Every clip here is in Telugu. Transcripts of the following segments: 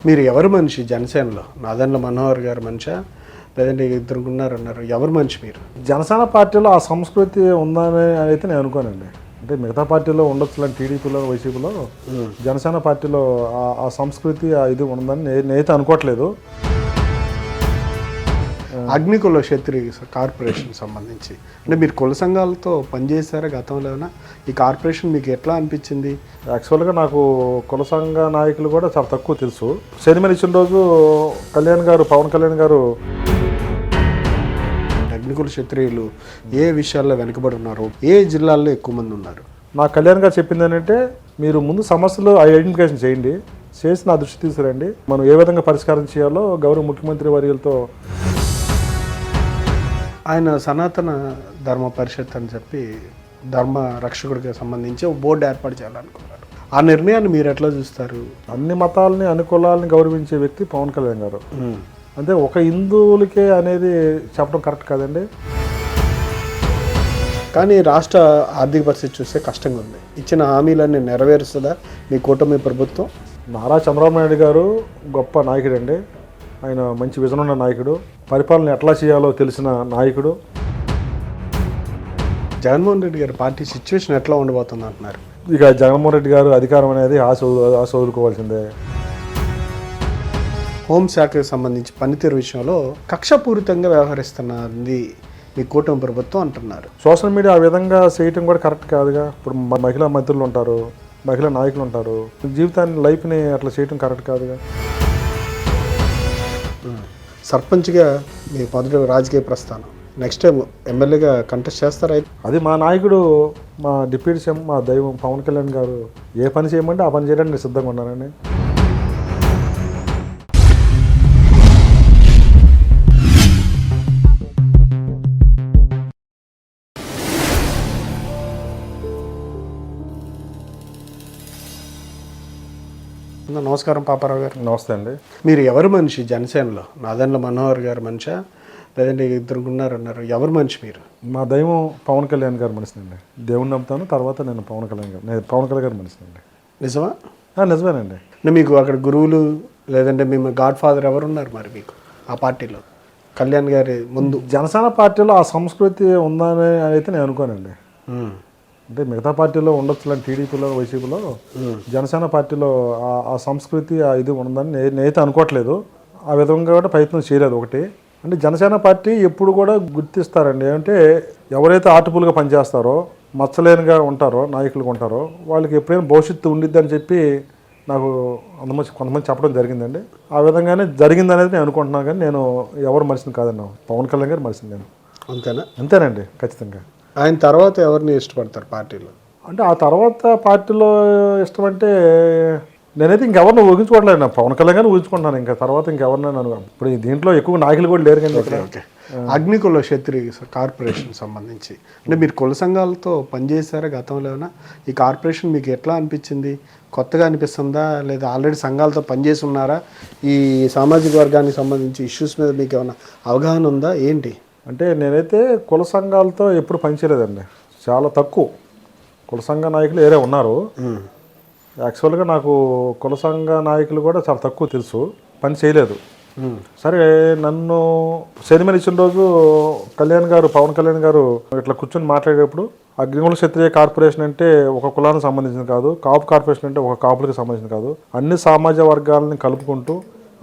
మీరు ఎవరు మనిషి జనసేనలో? నాదెండ్ల మనోహర్ గారు మనిషా? లేదంటే ఇద్దరుకున్నారన్నారు. ఎవరు మనిషి మీరు? జనసేన పార్టీలో ఆ సంస్కృతి ఉందని అయితే నేను అనుకోనండి. అంటే మిగతా పార్టీలో ఉండొచ్చు, టీడీపీలో వైసీపీలో జనసేన పార్టీలో ఆ సంస్కృతి ఇది ఉందని నేనైతే అనుకోవట్లేదు. అగ్నికుల క్షత్రియ కార్పొరేషన్ సంబంధించి అంటే మీరు కుల సంఘాలతో పనిచేశారా గతంలోనా? ఈ కార్పొరేషన్ మీకు ఎట్లా అనిపించింది? యాక్చువల్గా నాకు కుల సంఘ నాయకులు కూడా చాలా తక్కువ తెలుసు. సినిమా ఇచ్చిన రోజు పవన్ కళ్యాణ్ గారు అగ్నికుల క్షత్రియులు ఏ విషయాల్లో వెనుకబడి ఉన్నారు? ఏ జిల్లాల్లో ఎక్కువ మంది ఉన్నారు? నాకు కళ్యాణ్ గారు చెప్పింది ఏంటంటే, మీరు ముందు సమస్యలు ఐడెంటిఫికేషన్ చేయండి, చేసి నా దృష్టి తీసుకురండి, మనం ఏ విధంగా పరిష్కారం చేయాలో గౌరవ ముఖ్యమంత్రి వర్యులతో. ఆయన సనాతన ధర్మ పరిషత్ అని చెప్పి ధర్మ రక్షకుడికి సంబంధించి ఒక బోర్డు ఏర్పాటు చేయాలనుకున్నారు. ఆ నిర్ణయాన్ని మీరు ఎట్లా చూస్తారు? అన్ని మతాలని, అన్ని కులాలని గౌరవించే వ్యక్తి పవన్ కళ్యాణ్ గారు. అంటే ఒక హిందువులకే అనేది చెప్పడం కరెక్ట్ కాదండి. కానీ రాష్ట్ర ఆర్థిక పరిస్థితి చూస్తే కష్టంగా ఉంది. ఇచ్చిన హామీలన్నీ నెరవేరుస్తుందా మీ కూటమి ప్రభుత్వం? నారా చంద్రబాబు నాయుడు గారు గొప్ప నాయకుడు అండి. ఆయన మంచి విజన్ ఉన్న నాయకుడు, పరిపాలన ఎట్లా చేయాలో తెలిసిన నాయకుడు. జగన్మోహన్ రెడ్డి గారి పార్టీ సిచ్యువేషన్ ఎట్లా ఉండబోతుంది అంటున్నారు? ఇక జగన్మోహన్ రెడ్డి గారు అధికారం అనేది ఆశ వదులుకోవాల్సిందే. హోంశాఖకు సంబంధించి పనితీరు విషయంలో కక్షపూరితంగా వ్యవహరిస్తున్నది మీ కూటమి ప్రభుత్వం అంటున్నారు. సోషల్ మీడియా ఆ విధంగా చేయటం కూడా కరెక్ట్ కాదుగా. ఇప్పుడు మహిళా మంత్రులు ఉంటారు, మహిళా నాయకులు ఉంటారు, జీవితాన్ని లైఫ్ని అట్లా చేయటం కరెక్ట్ కాదుగా. సర్పంచ్గా మీ మొదటి రాజకీయ ప్రస్థానం, నెక్స్ట్ టైం ఎమ్మెల్యేగా కంటెస్ట్ చేస్తారా? అది మా నాయకుడు, మా డిప్యూటీ సీఎం, మా దైవం పవన్ కళ్యాణ్ గారు ఏ పని చేయమంటే ఆ పని చేయడానికి నేను సిద్ధంగా ఉన్నానండి. నమస్కారం పాపారావు గారు. నమస్తే అండి. మీరు ఎవరు మనిషి జనసేనలో? నాదెండ్ల మనోహర్ గారు మనిషా? లేదంటే ఇద్దరుకున్నారన్నారు. ఎవరు మనిషి మీరు? మా దైవం పవన్ కళ్యాణ్ గారు మనిషినండి. దేవుణ్ణి నమ్ముతాను, తర్వాత నేను పవన్ కళ్యాణ్ గారు మనిషినండి. నిజమా? నిజమేనండి. అంటే మీకు అక్కడ గురువులు లేదంటే మేము గాడ్ ఫాదర్ ఎవరున్నారు మరి మీకు ఆ పార్టీలో? కళ్యాణ్ గారి ముందు జనసేన పార్టీలో ఆ సంస్కృతి ఉందని అయితే నేను అనుకోనండి. అంటే మిగతా పార్టీలో ఉండొచ్చు, టీడీపీలో వైసీపీలో జనసేన పార్టీలో ఆ సంస్కృతి ఇది ఉందని నేనైతే అనుకోవట్లేదు. ఆ విధంగా కూడా ప్రయత్నం చేయలేదు. ఒకటి అంటే జనసేన పార్టీ ఎప్పుడు కూడా గుర్తిస్తారండి. అంటే ఎవరైతే ఆర్టిఫుల్గా పనిచేస్తారో, మచ్చలేనిగా ఉంటారో, నాయకులుగా ఉంటారో వాళ్ళకి ఎప్పుడైనా భవిష్యత్తు ఉండిద్ది అని చెప్పి నాకు కొంతమంది చెప్పడం జరిగిందండి. ఆ విధంగానే జరిగిందనేది నేను అనుకుంటున్నాను. కానీ నేను ఎవరు మనిషిని కాదండి, పవన్ కళ్యాణ్ గారు మనిషిని నేను. అంతేనా? అంతేనండి, ఖచ్చితంగా. ఆయన తర్వాత ఎవరిని ఇష్టపడతారు పార్టీలో? అంటే ఆ తర్వాత పార్టీలో ఇష్టం అంటే నేనైతే ఇంకెవరిని ఊహించుకోవట్లేదు. నా పవన్ కళ్యాణ్ గారిని ఊహించుకుంటున్నాను. ఇంకా తర్వాత ఇంకెవరినైనా ఇప్పుడు దీంట్లో ఎక్కువ నాయకులు కూడా లేరు కానీ. ఓకే. అగ్నికుల క్షత్రియ కార్పొరేషన్ సంబంధించి అంటే మీరు కుల సంఘాలతో పనిచేశారా గతంలోనా? ఈ కార్పొరేషన్ మీకు ఎట్లా అనిపించింది? కొత్తగా అనిపిస్తుందా లేదా ఆల్రెడీ సంఘాలతో పనిచేసి ఉన్నారా? ఈ సామాజిక వర్గానికి సంబంధించి ఇష్యూస్ మీద మీకు ఏమైనా అవగాహన ఉందా ఏంటి? అంటే నేనైతే కుల సంఘాలతో ఎప్పుడు పనిచేయలేదండి. చాలా తక్కువ కుల సంఘ నాయకులు ఏరే ఉన్నారు. యాక్చువల్గా నాకు కుల సంఘ నాయకులు కూడా చాలా తక్కువ తెలుసు, పని చేయలేదు. సరే, నన్ను సినిమా ఇచ్చిన రోజు పవన్ కళ్యాణ్ గారు ఇట్లా కూర్చొని మాట్లాడేటప్పుడు, అగ్నికుల క్షత్రియ కార్పొరేషన్ అంటే ఒక కులానికి సంబంధించింది కాదు, కాపు కార్పొరేషన్ అంటే ఒక కాపులకి సంబంధించింది కాదు, అన్ని సామాజిక వర్గాలని కలుపుకుంటూ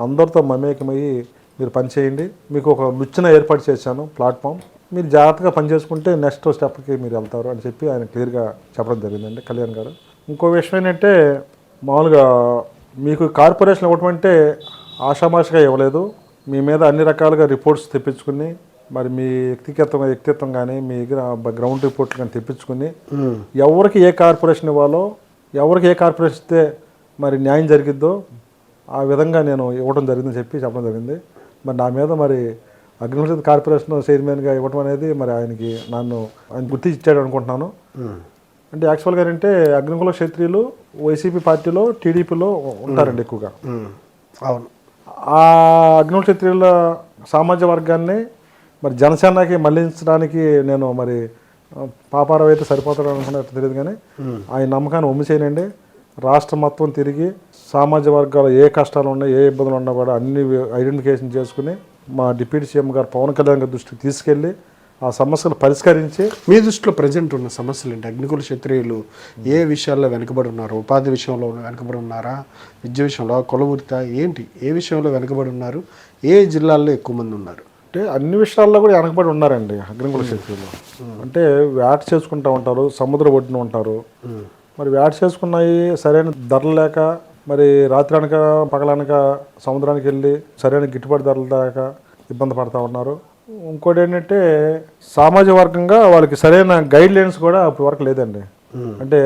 అందరితో మమేకమయ్యి మీరు పని చేయండి, మీకు ఒక నిచ్చెన ఏర్పాటు చేశాను ప్లాట్ఫామ్, మీరు జాగ్రత్తగా పనిచేసుకుంటే నెక్స్ట్ స్టెప్కి మీరు వెళ్తారు అని చెప్పి ఆయన క్లియర్గా చెప్పడం జరిగిందండి కళ్యాణ్ గారు. ఇంకో విషయం ఏంటంటే, మామూలుగా మీకు కార్పొరేషన్ ఇవ్వటం అంటే ఆషామాషిగా ఇవ్వలేదు. మీ మీద అన్ని రకాలుగా రిపోర్ట్స్ తెప్పించుకుని, మరి మీ వ్యక్తిత్వం కానీ మీ గ్రౌండ్ రిపోర్ట్లు కానీ తెప్పించుకుని, ఎవరికి ఏ కార్పొరేషన్ ఇవ్వాలో, ఎవరికి ఏ కార్పొరేషన్ ఇస్తే మరి న్యాయం జరిగిద్దో ఆ విధంగా నేను ఇవ్వడం జరిగిందని చెప్పడం జరిగింది. మరి నా మీద మరి అగ్నికుల కార్పొరేషన్ చైర్మన్గా ఇవ్వడం అనేది మరి ఆయన గుర్తి ఇచ్చాడు అనుకుంటున్నాను. అంటే యాక్చువల్గా ఏంటంటే అగ్నికుల క్షత్రియులు వైసీపీ పార్టీలో, టీడీపీలో ఉంటారండి ఎక్కువగా. అవును. ఆ అగ్నికుల క్షత్రియుల సామాజిక వర్గాన్ని మరి జనసేనకి మళ్లించడానికి నేను మరి పాపారావు అయితే సరిపోతాడు అనుకున్నట్టు తెలియదు. కానీ ఆయన నమ్మకాన్ని ఒమ్మి చేయనండి. రాష్ట్రం మొత్తం తిరిగి సామాజిక వర్గాలు ఏ కష్టాలు ఉన్నాయి, ఏ ఇబ్బందులు ఉన్నా కూడా అన్ని ఐడెంటిఫికేషన్ చేసుకుని మా డిప్యూటీ సీఎం గారు పవన్ కళ్యాణ్ గారి దృష్టికి తీసుకెళ్ళి ఆ సమస్యలు పరిష్కరించి. మీ దృష్టిలో ప్రజెంట్ ఉన్న సమస్యలు ఏంటి? అగ్నికుల క్షత్రియులు ఏ విషయాల్లో వెనుకబడి ఉన్నారు? ఉపాధి విషయంలో వెనుకబడి ఉన్నారా? విద్య విషయంలో, కులవృత్త ఏంటి? ఏ విషయంలో వెనుకబడి ఉన్నారు? ఏ జిల్లాల్లో ఎక్కువ మంది ఉన్నారు? అంటే అన్ని విషయాల్లో కూడా వెనకబడి ఉన్నారండి అగ్నికుల క్షత్రియులు. అంటే వేట చేసుకుంటూ ఉంటారు, సముద్ర ఒడ్డున ఉంటారు. మరి వేట చేసుకున్నాయి సరైన ధరలు లేక, మరి రాత్రి అనక పగలనక సముద్రానికి వెళ్ళి సరైన గిట్టుబాటు ధరలు లేక ఇబ్బంది పడుతూ ఉన్నారు. ఇంకోటి ఏంటంటే సామాజిక వర్గంగా వాళ్ళకి సరైన గైడ్ లైన్స్ కూడా అప్పటి వరకు లేదండి. అంటే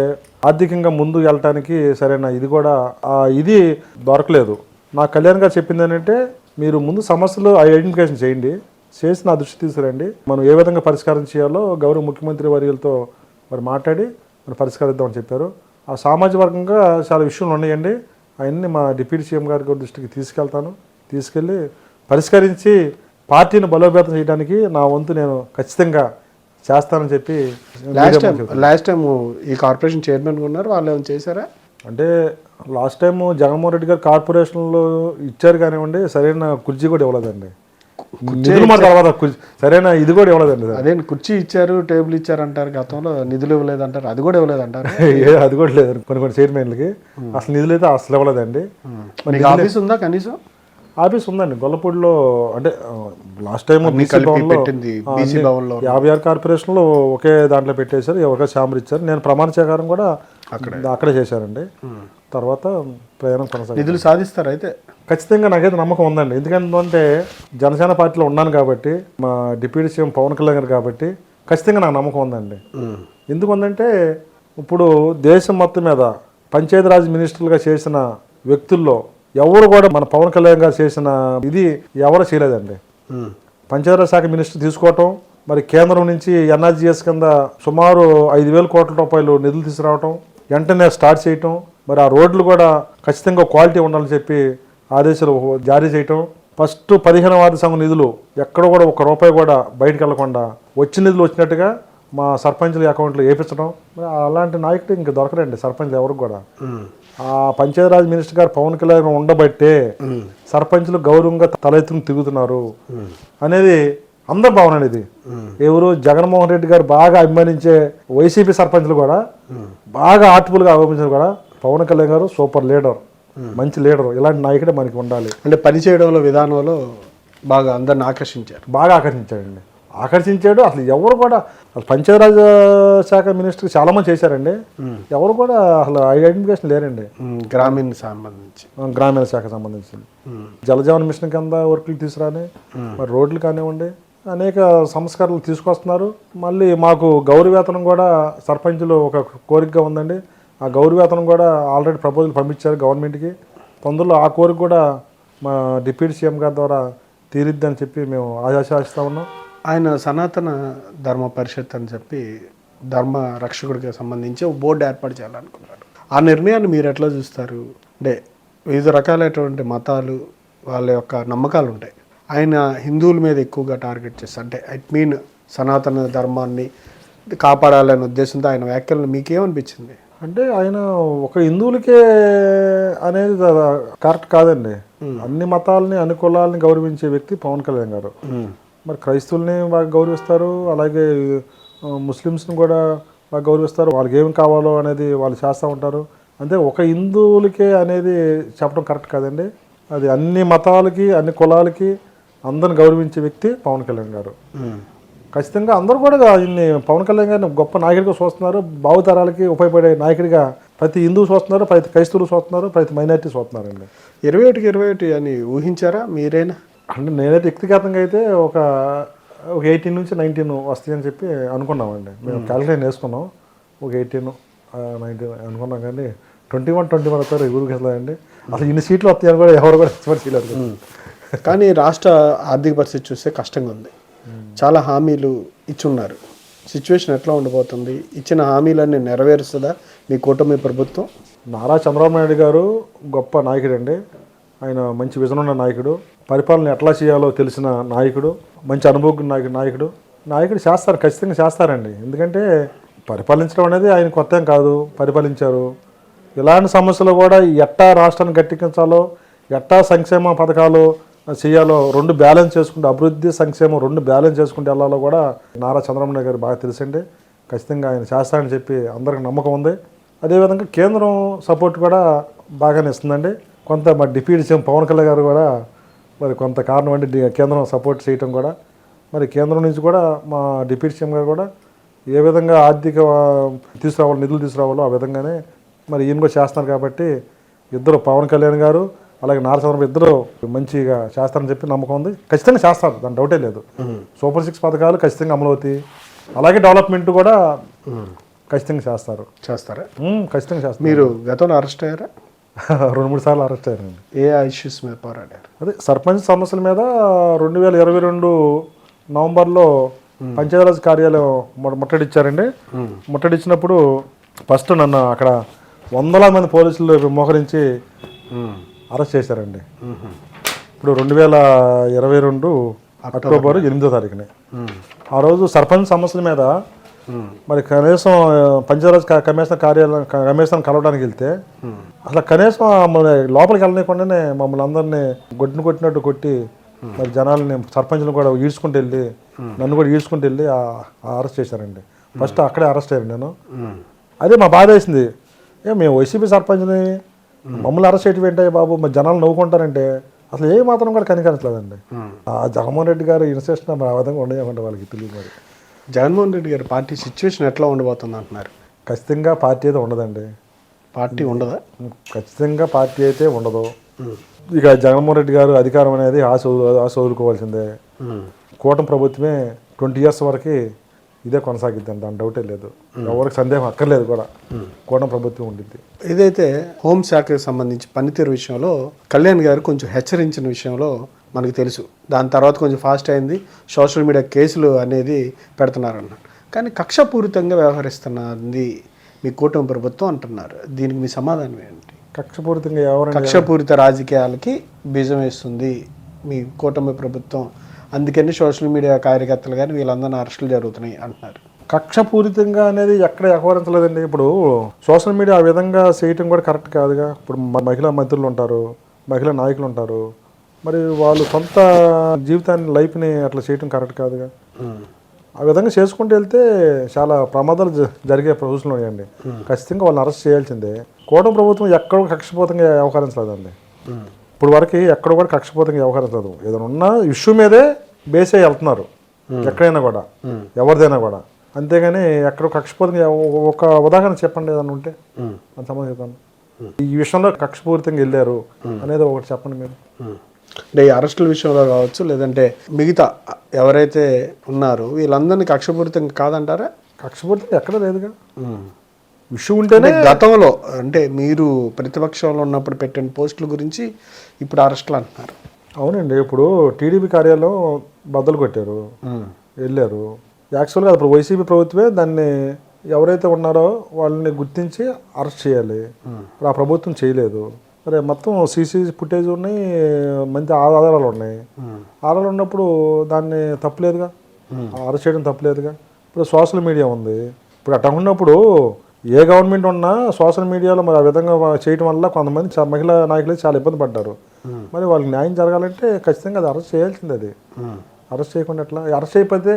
ఆర్థికంగా ముందు వెళ్ళటానికి సరైన ఇది కూడా ఇది దొరకలేదు. నా కళ్యాణ్ గారు చెప్పింది ఏంటంటే, మీరు ముందు సమస్యలు ఐడెంటిఫికేషన్ చేయండి, చేసి నా దృష్టి తీసుకురండి, మనం ఏ విధంగా పరిష్కారం చేయాలో గౌరవ ముఖ్యమంత్రి వర్యులతో మరి మాట్లాడి మనం పరిష్కరిద్దామని చెప్పారు. ఆ సామాజిక వర్గంగా చాలా విషయాలు ఉన్నాయండి. అవన్నీ మా డిప్యూటీ సీఎం గారి దృష్టికి తీసుకెళ్తాను. తీసుకెళ్ళి పరిష్కరించి పార్టీని బలోపేతం చేయడానికి నా వంతు నేను ఖచ్చితంగా చేస్తానని చెప్పి. లాస్ట్ టైం ఈ కార్పొరేషన్ చైర్మన్ ఉన్నారు, వాళ్ళు ఏమైనా చేశారా? అంటే లాస్ట్ టైం జగన్మోహన్ రెడ్డి గారు కార్పొరేషన్లో ఇచ్చారు కానివ్వండి, సరైన కుర్చీ కూడా ఇవ్వలేదండి. నిధులు మాట తర్వాత సరైన ఇది కూడా ఇవ్వలేదండి. అదే కుర్చీ ఇచ్చారు, టేబుల్ ఇచ్చారు అంటారు, గతంలో నిధులు ఇవ్వలేదంటారు, అది కూడా ఇవ్వలేదంటారు. అది కూడా లేదు. కొన్ని చైర్మన్లకి అసలు నిధులు అయితే అసలు ఇవ్వలేదండి. ఆఫీస్ ఉందా? కనీసం ఆఫీస్ ఉందండి గొల్లపూడిలో. అంటే లాస్ట్ టైం బీసీ భవన్లో 56 కార్పొరేషన్లో ఒకే దాంట్లో పెట్టేశారు, ఒకే ఛాంబర్ ఇచ్చారు. నేను ప్రమాణ స్వీకారం కూడా అక్కడే చేశానండి. తర్వాత ప్రయాణం కొనసాగి నిధులు సాధిస్తారు. అయితే ఖచ్చితంగా నాకైతే నమ్మకం ఉందండి. ఎందుకంటే జనసేన పార్టీలో ఉన్నాను కాబట్టి, మా డిప్యూటీ సీఎం పవన్ కళ్యాణ్ గారు కాబట్టి ఖచ్చితంగా నాకు నమ్మకం ఉందండి. ఎందుకంటే ఇప్పుడు దేశం మొత్తం మీద పంచాయతీరాజ్ మినిస్టర్లుగా చేసిన వ్యక్తుల్లో ఎవరు కూడా మన పవన్ కళ్యాణ్ గారు చేసిన ఇది ఎవరు చేయలేదండి. పంచాయతీరాజ్ శాఖ మినిస్టర్ తీసుకోవటం, మరి కేంద్రం నుంచి ఎన్ఆర్జీఎస్ కింద సుమారు 5,000 కోట్ల రూపాయలు నిధులు తీసుకురావటం, వెంటనే స్టార్ట్ చేయటం, మరి ఆ రోడ్లు కూడా ఖచ్చితంగా క్వాలిటీ ఉండాలని చెప్పి ఆదేశాలు జారీ చేయటం. ఫస్ట్ 15వ వార్డు సంఘం నిధులు ఎక్కడ కూడా ఒక్క రూపాయి కూడా బయటకు వెళ్లకుండా వచ్చిన నిధులు వచ్చినట్టుగా మా సర్పంచుల అకౌంట్లో వేయించడం. అలాంటి నాయకుడు ఇంక దొరకరండి సర్పంచ్లు ఎవరికి కూడా. ఆ పంచాయతీరాజ్ మినిస్టర్ గారు పవన్ కళ్యాణ్ ఉండబట్టే సర్పంచులు గౌరవంగా తల ఎత్తుకుని తిరుగుతున్నారు అనేది అందరి భావన అనేది. ఎవరు జగన్మోహన్ రెడ్డి గారు బాగా అభిమానించే వైసీపీ సర్పంచ్లు కూడా బాగా ఆర్టిఫుల్గా అభిమానించారు కూడా పవన్ కళ్యాణ్ గారు సూపర్ లీడర్, మంచి లీడర్, ఇలాంటి నాయకుడే మనకి ఉండాలి. అంటే పనిచేయడంలో విధానంలో బాగా అందరిని ఆకర్షించాడండి. ఆకర్షించాడు. అసలు ఎవరు కూడా అసలు పంచాయతీరాజ్ శాఖ మినిస్టర్ చాలా మంది చేశారండి, ఎవరు కూడా అసలు ఐడెంటిఫికేషన్ లేరండి. గ్రామీణ శాఖ సంబంధించింది జలజీవన్ మిషన్ కింద వర్కులు తీసుకురాని, మరి రోడ్లు కానివ్వండి అనేక సంస్కరణలు తీసుకొస్తున్నారు. మళ్ళీ మాకు గౌరవేతనం కూడా సర్పంచులు ఒక కోరికగా ఉందండి. ఆ గౌరవేతనం కూడా ఆల్రెడీ ప్రపోజల్ పంపించారు గవర్నమెంట్కి. తొందరలో ఆ కోరిక కూడా మా డిప్యూటీ సీఎం గారి ద్వారా తీరిద్దని చెప్పి మేము ఆశాస్తా ఉన్నాం. ఆయన సనాతన ధర్మ పరిషత్ అని చెప్పి ధర్మ రక్షకుడికి సంబంధించి ఒక బోర్డు ఏర్పాటు చేయాలనుకున్నారు. ఆ నిర్ణయాన్ని మీరు ఎట్లా చూస్తారు? అంటే వివిధ రకాలైనటువంటి మతాలు వాళ్ళ యొక్క నమ్మకాలు ఉంటాయి. ఆయన హిందువుల మీద ఎక్కువగా టార్గెట్ చేస్తారు. అంటే మీన్ సనాతన ధర్మాన్ని కాపాడాలనే ఉద్దేశంతో ఆయన వ్యాఖ్యలను మీకేమనిపించింది? అంటే ఆయన ఒక హిందువులకే అనేది కరెక్ట్ కాదండి. అన్ని మతాలని అన్ని కులాలని గౌరవించే వ్యక్తి పవన్ కళ్యాణ్ గారు. మరి క్రైస్తవుల్ని బాగా గౌరవిస్తారు, అలాగే ముస్లిమ్స్ని కూడా బాగా గౌరవిస్తారు. వాళ్ళకి ఏం కావాలో అనేది వాళ్ళు చేస్తూ ఉంటారు. అంటే ఒక హిందువులకే అనేది చెప్పడం కరెక్ట్ కాదండి. అది అన్ని మతాలకి అన్ని కులాలకి అందరిని గౌరవించే వ్యక్తి పవన్ కళ్యాణ్ గారు. ఖచ్చితంగా అందరూ కూడా ఆయన్ని పవన్ కళ్యాణ్ గారిని గొప్ప నాయకుడిగా చూస్తున్నారు. భావితరాలకి ఉపయోగపడే నాయకుడిగా ప్రతి హిందువు చూస్తున్నారు, ప్రతి క్రైస్తవులు చూస్తున్నారు, ప్రతి మైనారిటీ చూస్తున్నారండి. 21కి 21 అని ఊహించారా మీరైనా? అంటే నేనైతే వ్యక్తిగతంగా అయితే ఒక 18 నుంచి 19 వస్తాయని చెప్పి అనుకున్నామండి. మేము క్యాలిక్యులేషన్ వేసుకున్నాం. ఒక 18, 19 అనుకున్నాం. కానీ 21 వస్తారు ఊరికి వెళ్తాయండి. అసలు ఇన్ని సీట్లు వస్తాయని కూడా ఎవరు కూడా ఎక్స్పెక్ట్ చేయలేదు. కానీ రాష్ట్ర ఆర్థిక పరిస్థితి చూస్తే కష్టంగా ఉంది. చాలా హామీలు ఇచ్చున్నారు. సిచ్యువేషన్ ఎట్లా ఉండబోతుంది? ఇచ్చిన హామీలన్నీ నెరవేరుస్తుందా మీ కూటమి ప్రభుత్వం? నారా చంద్రబాబు నాయుడు గారు గొప్ప నాయకుడు అండి. ఆయన మంచి విజన్ ఉన్న నాయకుడు, పరిపాలన ఎట్లా చేయాలో తెలిసిన నాయకుడు, మంచి అనుభవం నాయకుడు చేస్తారు, ఖచ్చితంగా చేస్తారండి. ఎందుకంటే పరిపాలించడం అనేది ఆయన కొత్త ఏం కాదు, పరిపాలించారు. ఇలాంటి సమస్యలు కూడా ఎట్టా రాష్ట్రాన్ని గట్టెక్కించాలో, ఎట్టా సంక్షేమ పథకాలు చేయాలో, రెండు బ్యాలెన్స్ చేసుకుంటే, అభివృద్ధి సంక్షేమం రెండు బ్యాలెన్స్ చేసుకుంటే వెళ్ళాలో కూడా నారా చంద్రబాబు నాయుడు గారు బాగా తెలుసండి. ఖచ్చితంగా ఆయన చేస్తారని చెప్పి అందరికి నమ్మకం ఉంది. అదేవిధంగా కేంద్రం సపోర్ట్ కూడా బాగానే ఇస్తుందండి. కొంత మా డిప్యూటీ సీఎం పవన్ కళ్యాణ్ గారు కూడా మరి కొంత కారణం అంటే కేంద్రం సపోర్ట్ చేయటం కూడా, మరి కేంద్రం నుంచి కూడా మా డిప్యూటీ సీఎం గారు కూడా ఏ విధంగా ఆర్థిక తీసుకురావాలో, నిధులు తీసుకురావాలో ఆ విధంగానే మరి ఈయన కూడా చేస్తున్నారు. కాబట్టి ఇద్దరు పవన్ కళ్యాణ్ గారు అలాగే నారా చంద్రబాబు ఇద్దరు మంచిగా చేస్తారని చెప్పి నమ్మకం ఉంది. ఖచ్చితంగా చేస్తారు, దాని డౌటే లేదు. సూపర్ 6 పథకాలు ఖచ్చితంగా అమలు అవుతాయి. అలాగే డెవలప్మెంట్ కూడా ఖచ్చితంగా చేస్తారా? ఖచ్చితంగా చేస్తారు. మీరు గతంలో అరెస్ట్ అయ్యారా? 2-3 సార్లు అరెస్ట్ అయ్యారండి. ఏ ఇష్యూస్ మీద పోరాడారు? అదే సర్పంచ్ సమస్యల మీద 2022 నవంబర్లో పంచాయతీరాజ్ కార్యాలయం ముట్టడిచ్చారండి. ముట్టడిచ్చినప్పుడు ఫస్ట్ నన్ను అక్కడ వందలాది మంది పోలీసులు మోహరించి అరెస్ట్ చేశారండి. ఇప్పుడు 2022 అక్టోబర్ 8వ తారీఖుని ఆ రోజు సర్పంచ్ సమస్యల మీద మరి కనీసం పంచాయతీరాజ్ కమిషనర్ కలవడానికి వెళ్తే అసలు కనీసం లోపలికి వెళ్ళనీయకుండానే మమ్మల్ని అందరినీ కొట్టినట్టు కొట్టి మరి జనాలని సర్పంచ్లను కూడా ఈడ్చుకుంటూ వెళ్ళి నన్ను కూడా ఈడ్చుకుంటూ వెళ్ళి అరెస్ట్ చేశారండి. ఫస్ట్ అక్కడే అరెస్ట్ అయ్యాను నేను. అదే మా బాధ వేసింది, మేము వైసీపీ సర్పంచ్ని మమ్మల్ని అరెస్ట్ చేయటం ఏంటయ్య బాబు, మరి జనాలు నవ్వుకుంటారంటే అసలు ఏ మాత్రం కూడా కనికరించలేదండి. ఆ జగన్మోహన్ రెడ్డి గారు ఇన్స్టిట్యూషన్ ఆ విధంగా ఉండేయకుండా వాళ్ళకి తెలియదు. మరి జగన్మోహన్ రెడ్డి గారు పార్టీ సిచ్యువేషన్ ఎట్లా ఉండబోతుంది అంటున్నారు? ఖచ్చితంగా పార్టీ అయితే ఉండదండి. పార్టీ ఉండదా? ఖచ్చితంగా పార్టీ అయితే ఉండదు. ఇక జగన్మోహన్ రెడ్డి గారు అధికారం అనేది ఆశ వదులుకోవాల్సిందే. కూటమి ప్రభుత్వమే 20 years వరకు ఇదే కొనసాగిద్దండి, దాని డౌటే లేదు. ఎవరికి సందేహం అక్కర్లేదు కూడా, కూటమి ప్రభుత్వం ఉండిద్ది. ఏదైతే హోంశాఖకి సంబంధించి పనితీరు విషయంలో కళ్యాణ్ గారు కొంచెం హెచ్చరించిన విషయంలో మనకు తెలుసు. దాని తర్వాత కొంచెం ఫాస్ట్ అయింది, సోషల్ మీడియా కేసులు అనేది పెడుతున్నారన్నారు. కానీ కక్షపూరితంగా వ్యవహరిస్తున్నది మీ కూటమి ప్రభుత్వం అంటున్నారు. దీనికి మీ సమాధానం ఏంటి? కక్షపూరితంగా ఎవరైనా కక్షపూరిత రాజకీయాలకి బీజం వేస్తుంది మీ కూటమి ప్రభుత్వం, అందుకని సోషల్ మీడియా కార్యకర్తలు కానీ వీళ్ళందరినీ అరెస్టులు జరుగుతున్నాయి అంటున్నారు. కక్షపూరితంగా అనేది ఎక్కడ వ్యవహరించలేదండి. ఇప్పుడు సోషల్ మీడియా ఆ విధంగా చేయటం కూడా కరెక్ట్ కాదుగా. ఇప్పుడు మహిళా మంత్రులు ఉంటారు, మహిళా నాయకులు ఉంటారు, మరి వాళ్ళు సొంత జీవితాన్ని లైఫ్ని అట్లా చేయటం కరెక్ట్ కాదుగా. ఆ విధంగా చేసుకుంటూ వెళ్తే చాలా ప్రమాదాలు జరిగే రోజులు ఉన్నాయండి. ఖచ్చితంగా వాళ్ళని అరెస్ట్ చేయాల్సిందే. కూటమి ప్రభుత్వం ఎక్కడో కక్షపూరితంగా వ్యవహరించలేదండి. ఇప్పుడు వరకు ఎక్కడ కూడా కక్షపూరితంగా వ్యవహరించలేదు. ఏదైనా ఉన్న ఇష్యూ మీదే బేస్ అయ్యి వెళ్తున్నారు ఎక్కడైనా కూడా, ఎవరిదైనా కూడా. అంతేగాని ఎక్కడో కక్షపూరితంగా ఒక ఉదాహరణ చెప్పండి ఏదైనా ఉంటే అని సంబంధించాను. ఈ విషయంలో కక్షపూరితంగా వెళ్ళారు అనేది ఒకటి చెప్పండి మీరు. అంటే ఈ అరెస్టుల విషయంలో కావచ్చు, లేదంటే మిగతా ఎవరైతే ఉన్నారో వీళ్ళందరినీ కక్షపూరితంగా కాదంటారా? కక్షపూరితంగా ఎక్కడ లేదుగా. ఇష్యూ ఉంటేనే గతంలో అంటే మీరు ప్రతిపక్షంలో ఉన్నప్పుడు పెట్టిన పోస్టుల గురించి ఇప్పుడు అరెస్టులు అంటున్నారు. అవునండి, ఇప్పుడు టీడీపీ కార్యాలయం బద్దలు కొట్టారు, వెళ్ళారు. యాక్చువల్గా ఇప్పుడు వైసీపీ ప్రభుత్వమే దాన్ని ఎవరైతే ఉన్నారో వాళ్ళని గుర్తించి అరెస్ట్ చేయాలి. ఆ ప్రభుత్వం చేయలేదు. సరే, మొత్తం సీసీ ఫుటేజ్ ఉన్నాయి, మంచి ఆధారాలు ఉన్నాయి. ఆధారాలు ఉన్నప్పుడు దాన్ని తప్పులేదుగా, అరెస్ట్ చేయడం తప్పులేదుగా. ఇప్పుడు సోషల్ మీడియా ఉంది. ఇప్పుడు అట్లా ఉన్నప్పుడు ఏ గవర్నమెంట్ ఉన్నా సోషల్ మీడియాలో మరి ఆ విధంగా చేయడం వల్ల కొంతమంది మహిళా నాయకులు చాలా ఇబ్బంది పడ్డారు. మరి వాళ్ళకి న్యాయం జరగాలంటే ఖచ్చితంగా అది అరెస్ట్ చేయాల్సింది. అది అరెస్ట్ చేయకుండా ఎట్లా? అరెస్ట్ అయిపోతే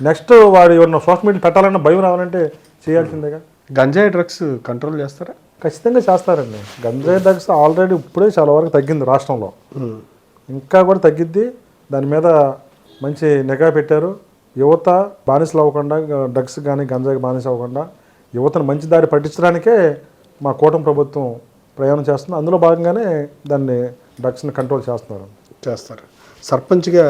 నెక్స్ట్ వాడు ఏమన్నా సోషల్ మీడియా పెట్టాలన్నా భయం రావాలంటే చేయాల్సిందేగా. గంజాయి డ్రగ్స్ కంట్రోల్ చేస్తారా? ఖచ్చితంగా చేస్తారండి. గంజాయి డ్రగ్స్ ఆల్రెడీ ఇప్పుడే చాలా వరకు తగ్గింది రాష్ట్రంలో, ఇంకా కూడా తగ్గిద్ది. దాని మీద మంచి నిఘా పెట్టారు. యువత బానిసలు అవ్వకుండా, డ్రగ్స్ కానీ గంజాయికి బానిస అవ్వకుండా యువతను మంచి దారి పట్టించడానికే మా కూటమి ప్రభుత్వం ప్రయాణం చేస్తుంది. అందులో భాగంగానే దాన్ని డ్రగ్స్ని కంట్రోల్ చేస్తారు. సర్పంచ్గా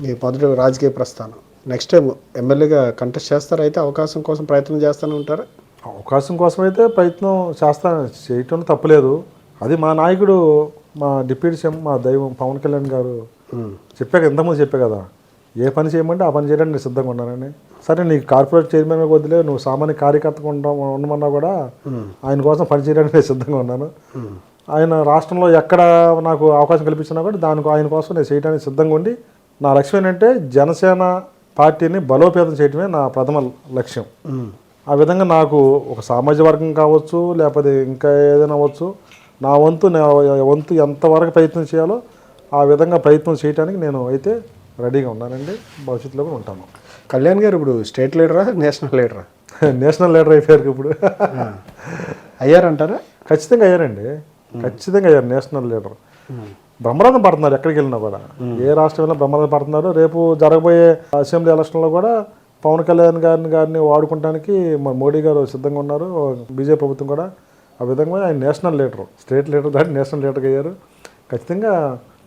మీ మొదటి రాజకీయ ప్రస్థానం, నెక్స్ట్ టైం ఎమ్మెల్యేగా కంటెస్ట్ చేస్తారా? అయితే అవకాశం కోసం ప్రయత్నం చేస్తూనే ఉంటారా? అవకాశం కోసం అయితే ప్రయత్నం చేయటం తప్పులేదు. అది మా నాయకుడు, మా డిప్యూటీ సీఎం, మా దైవం పవన్ కళ్యాణ్ గారు చెప్పాక ఇంతకుముందు చెప్పే కదా, ఏ పని చేయమంటే ఆ పని చేయడానికి నేను సిద్ధంగా ఉన్నానని. సరే, నీకు కార్పొరేట్ చైర్మన్ వదిలే, నువ్వు సామాన్య కార్యకర్తగా ఉండమన్నా కూడా ఆయన కోసం పని చేయడానికి నేను సిద్ధంగా ఉన్నాను. ఆయన రాష్ట్రంలో ఎక్కడ నాకు అవకాశం కల్పించినా కూడా ఆయన కోసం నేను చేయడానికి సిద్ధంగా ఉండి, నా లక్ష్యం ఏంటంటే జనసేన పార్టీని బలోపేతం చేయడమే నా ప్రథమ లక్ష్యం. ఆ విధంగా నాకు ఒక సామాజిక వర్గం కావచ్చు, లేకపోతే ఇంకా ఏదైనా అవ్వచ్చు, నా వంతు ఎంతవరకు ప్రయత్నం చేయాలో ఆ విధంగా ప్రయత్నం చేయడానికి నేను అయితే రెడీగా ఉన్నానండి. భవిష్యత్తులో కూడా ఉంటాను. కళ్యాణ్ గారు ఇప్పుడు స్టేట్ లీడరా, నేషనల్ లీడరా? నేషనల్ లీడర్ అయిపోయారు ఇప్పుడు. అయ్యారంటారా? ఖచ్చితంగా అయ్యారండి, ఖచ్చితంగా అయ్యారు నేషనల్ లీడర్. బ్రహ్మరథం పడుతున్నారు ఎక్కడికి వెళ్ళినా కూడా. ఏ రాష్ట్రం వెళ్ళినా బ్రహ్మరథం పడుతున్నారు. రేపు జరగబోయే అసెంబ్లీ ఎలక్షన్లో కూడా పవన్ కళ్యాణ్ గారిని వాడుకోవడానికి మన మోడీ గారు సిద్ధంగా ఉన్నారు, బీజేపీ ప్రభుత్వం కూడా. ఆ విధంగా ఆయన నేషనల్ లీడరు, స్టేట్ లీడర్ దాటి నేషనల్ లీడర్గా అయ్యారు. ఖచ్చితంగా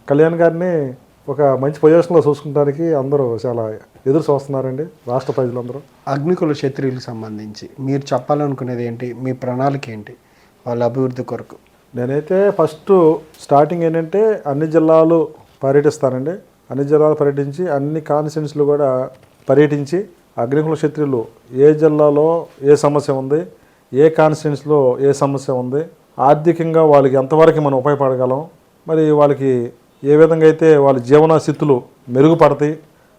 కళ్యాణ్ గారిని ఒక మంచి పొజిషన్లో చూసుకుంటానికి అందరూ చాలా ఎదురు చూస్తున్నారండి, రాష్ట్ర ప్రజలందరూ. అగ్నికుల క్షత్రియులకు సంబంధించి మీరు చెప్పాలనుకునేది ఏంటి? మీ ప్రణాళిక ఏంటి వాళ్ళ అభివృద్ధి కొరకు? నేనైతే ఫస్ట్ స్టార్టింగ్ ఏంటంటే అన్ని జిల్లాలు పర్యటిస్తానండి. అన్ని జిల్లాలు పర్యటించి అన్ని కాన్స్టిట్యున్సీలు కూడా పర్యటించి అగ్నికుల క్షత్రియులు ఏ జిల్లాలో ఏ సమస్య ఉంది, ఏ కాన్స్టిట్యున్సీలో ఏ సమస్య ఉంది, ఆర్థికంగా వాళ్ళకి ఎంతవరకు మనం ఉపయోగపడగలం, మరి వాళ్ళకి ఏ విధంగా అయితే వాళ్ళ జీవన స్థితులు మెరుగుపడతాయి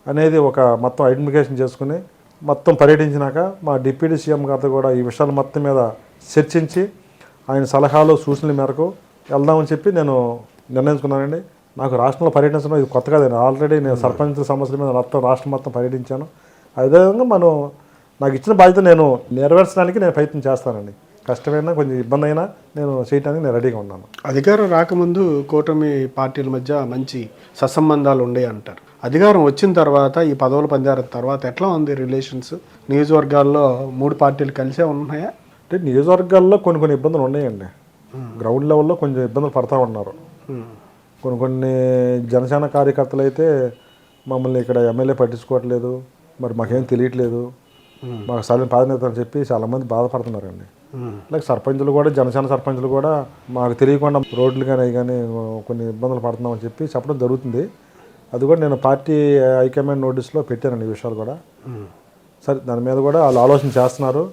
అనేది ఒక మొత్తం ఐడెంటిఫికేషన్ చేసుకుని మొత్తం పర్యటించినాక మా డిప్యూటీ సీఎం గారితో కూడా ఈ విషయాల మొత్తం మీద చర్చించి ఆయన సలహాలు సూచనల మేరకు వెళ్దామని చెప్పి నేను నిర్ణయించుకున్నానండి. నాకు రాష్ట్రంలో పర్యటించడం ఇది కొత్త కాదండి. ఆల్రెడీ నేను సర్పంచ్ సమస్యల మీద రాష్ట్రం మొత్తం పర్యటించాను. అదేవిధంగా నాకు ఇచ్చిన బాధ్యత నేను నెరవేర్చడానికి నేను ప్రయత్నం చేస్తానండి. కష్టమైనా కొంచెం ఇబ్బంది అయినా నేను చేయడానికి నేను రెడీగా ఉన్నాను. అధికారం రాకముందు కూటమి పార్టీల మధ్య మంచి సత్సంబంధాలు ఉండే అంటారు. అధికారం వచ్చిన తర్వాత ఈ పదవులు పొందారు తర్వాత ఎట్లా ఉంది రిలేషన్స్? నియోజకవర్గాల్లో 3 పార్టీలు కలిసే ఉన్నాయా? అంటే నియోజకవర్గాల్లో కొన్ని ఇబ్బందులు ఉన్నాయండి. గ్రౌండ్ లెవెల్లో కొంచెం ఇబ్బందులు పడతా ఉన్నారు. కొన్ని జనసేన కార్యకర్తలు అయితే మమ్మల్ని ఇక్కడ ఎమ్మెల్యే పట్టించుకోవట్లేదు, మరి మాకేం తెలియట్లేదు, మాకు సరైన ప్రాధాన్యత అని చెప్పి చాలామంది బాధపడుతున్నారండి. అలాగే సర్పంచులు కూడా, జనసేన సర్పంచులు కూడా మాకు తెలియకుండా రోడ్లు కానీ కొన్ని ఇబ్బందులు పడుతున్నామని చెప్పి చెప్పడం జరుగుతుంది. అది కూడా నేను పార్టీ హైకమాండ్ నోటీస్లో పెట్టానండి ఈ విషయాలు కూడా. సరే, దాని మీద కూడా వాళ్ళు ఆలోచన చేస్తున్నారు.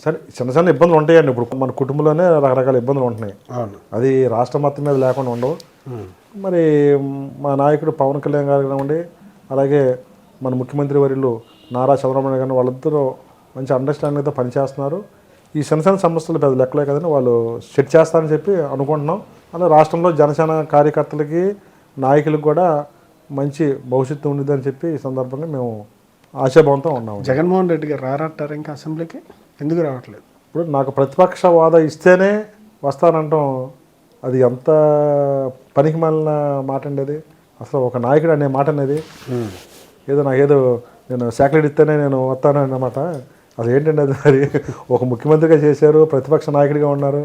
సరే, చిన్న ఇబ్బందులు ఉంటాయండి. ఇప్పుడు మన కుటుంబంలోనే రకరకాల ఇబ్బందులు ఉంటున్నాయి, అది రాష్ట్రం మొత్తం మీద లేకుండా ఉండవు. మరి మా నాయకుడు పవన్ కళ్యాణ్ గారు కానివ్వండి, అలాగే మన ముఖ్యమంత్రి వర్యులు నారా చంద్రబాబు నాయుడు గారిని వాళ్ళిద్దరూ మంచి అండర్స్టాండింగ్తో పనిచేస్తున్నారు. ఈ చిన్న సమస్యలు పెద్ద లెక్కలే కదండి, వాళ్ళు సెట్ చేస్తారని చెప్పి అనుకుంటున్నాం. అలాగే రాష్ట్రంలో జనసేన కార్యకర్తలకి, నాయకులకు కూడా మంచి భవిష్యత్తు ఉండిద్దని చెప్పి ఈ సందర్భంగా మేము ఆశాభావంతో ఉన్నాము. జగన్మోహన్ రెడ్డి గారు రారంటారు ఇంకా అసెంబ్లీకి? ఎందుకు రావట్లేదు? ఇప్పుడు నాకు ప్రతిపక్ష హోదా ఇస్తేనే వస్తానంటాం, అది ఎంత పనికి మాలిన మాట అండి అది. అసలు ఒక నాయకుడు అనే మాట అనేది నాకేదో నేను శాఖలు ఇస్తేనే నేను వస్తాను అన్నమాట. అసలు ఏంటండి అది? మరి ఒక ముఖ్యమంత్రిగా చేశారు, ప్రతిపక్ష నాయకుడిగా ఉన్నారు,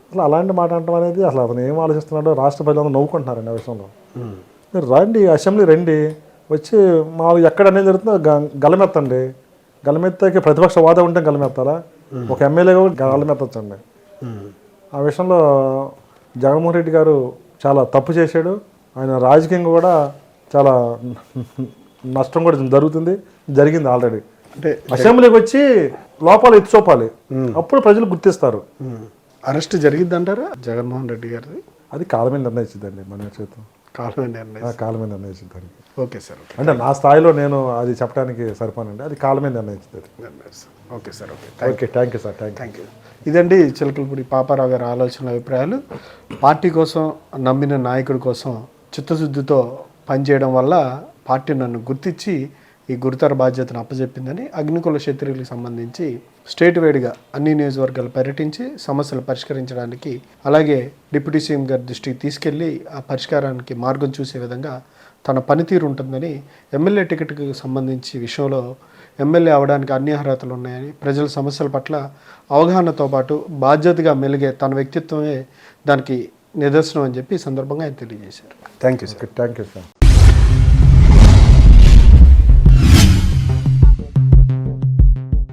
అసలు అలాంటి మాట అంటాం అనేది అసలు అతను ఏం ఆలోచిస్తున్నాడో రాష్ట్ర ప్రజలందరూ నవ్వుకుంటున్నారండి ఆ విషయంలో. మీరు రండి, అసెంబ్లీ రండి, వచ్చి మాకు ఎక్కడ అనేది జరుగుతుందో గలమెత్తండి. గలమెత్తాకి ప్రతిపక్ష హోదా ఉంటే గలమెత్తాలా? ఒక ఎమ్మెల్యేగా గలమెత్తచ్చండి. ఆ విషయంలో జగన్మోహన్ రెడ్డి గారు చాలా తప్పు చేశాడు. ఆయన రాజకీయంగా కూడా చాలా నష్టం కూడా జరిగింది ఆల్రెడీ. అంటే అసెంబ్లీకి వచ్చి లోపాలు ఎత్తి చూపాలి, అప్పుడు ప్రజలు గుర్తిస్తారు. అరెస్ట్ జరిగిద్ది అంటారా జగన్మోహన్ రెడ్డి గారిది? అది కాలమే నిర్ణయించిందండి, మన చేతం కాలమే నిర్ణయించింది. Okay sir. అంటే నా స్థాయిలో నేను అది చెప్పడానికి సరిపోనండి, అది కాలమే నిర్ణయించింది. Okay sir. Okay, thank you sir. Thank you. ఇదండి చిలకలపూడి పాపారావు గారి ఆలోచన, అభిప్రాయాలు. పార్టీ కోసం, నమ్మిన నాయకుడి కోసం చిత్తశుద్ధితో పనిచేయడం వల్ల పార్టీ నన్ను గుర్తించి ఈ గురుతర బాధ్యతను అప్పచెప్పిందని అగ్నికుల క్షత్రియులకు సంబంధించి స్టేట్ వైడ్గా అన్ని నియోజకవర్గాలు పర్యటించి సమస్యలు పరిష్కరించడానికి, అలాగే డిప్యూటీ సీఎం గారి దృష్టికి తీసుకెళ్లి ఆ పరిష్కారానికి మార్గం చూసే విధంగా తన పనితీరు ఉంటుందని, ఎమ్మెల్యే టికెట్కి సంబంధించి విషయంలో ఎమ్మెల్యే అవడానికి అన్ని అర్హతలు ఉన్నాయని, ప్రజల సమస్యల పట్ల అవగాహనతో పాటు బాధ్యతగా మెలిగే తన వ్యక్తిత్వమే దానికి నిదర్శనం అని చెప్పి ఈ సందర్భంగా ఆయన తెలియజేశారు. Thank you sir.